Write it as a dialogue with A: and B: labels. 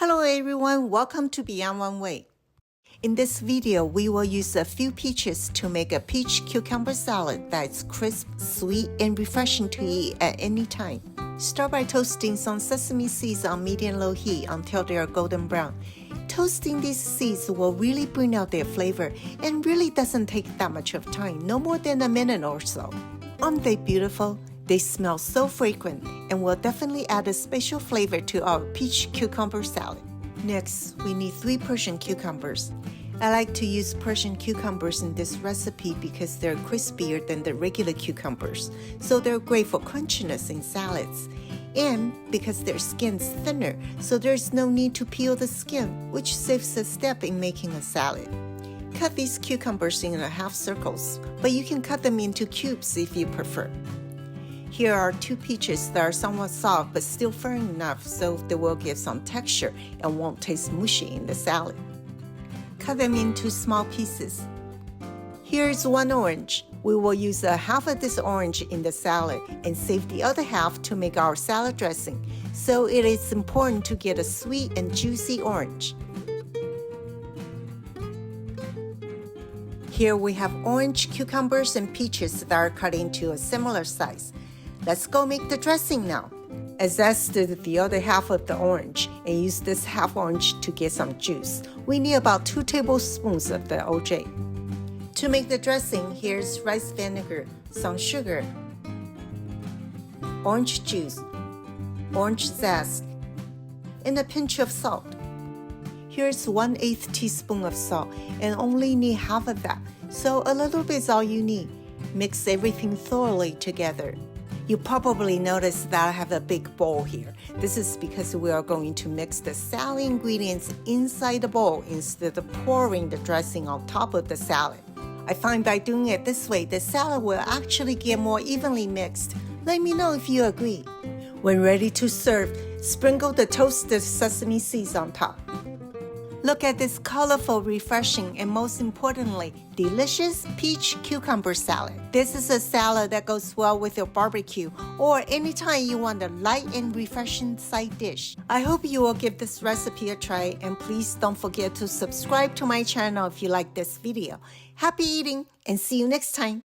A: Hello everyone, welcome to Beyond One Way. In this video, we will use a few peaches to make a peach cucumber salad that's crisp, sweet, and refreshing to eat at any time. Start by toasting some sesame seeds on medium-low heat until they are golden brown. Toasting these seeds will really bring out their flavor and really doesn't take that much of time, no more than a minute or so. Aren't they beautiful? They smell so fragrant and will definitely add a special flavor to our peach cucumber salad. Next, we need 3 Persian cucumbers. I like to use Persian cucumbers in this recipe because they're crispier than the regular cucumbers, so they're great for crunchiness in salads. And because their skin's thinner, so there's no need to peel the skin, which saves a step in making a salad. Cut these cucumbers in half circles, but you can cut them into cubes if you prefer. Here are 2 peaches that are somewhat soft but still firm enough so they will give some texture and won't taste mushy in the salad. Cut them into small pieces. Here's 1 orange. We will use half of this orange in the salad and save the other half to make our salad dressing, so it is important to get a sweet and juicy orange. Here we have orange, cucumbers, and peaches that are cut into a similar size. Let's go make the dressing now. I zested the other half of the orange and used this half orange to get some juice. We need about 2 tablespoons of the OJ. To make the dressing, here's rice vinegar, some sugar, orange juice, orange zest, and a pinch of salt. Here's 1/8 teaspoon of salt and only need half of that, so a little bit is all you need. Mix everything thoroughly together. You probably noticed that I have a big bowl here. This is because we are going to mix the salad ingredients inside the bowl instead of pouring the dressing on top of the salad. I find by doing it this way, the salad will actually get more evenly mixed. Let me know if you agree. When ready to serve, sprinkle the toasted sesame seeds on top. Look at this colorful, refreshing, and most importantly, delicious peach cucumber salad. This is a salad that goes well with your barbecue or anytime you want a light and refreshing side dish. I hope you will give this recipe a try, and please don't forget to subscribe to my channel if you like this video. Happy eating and see you next time.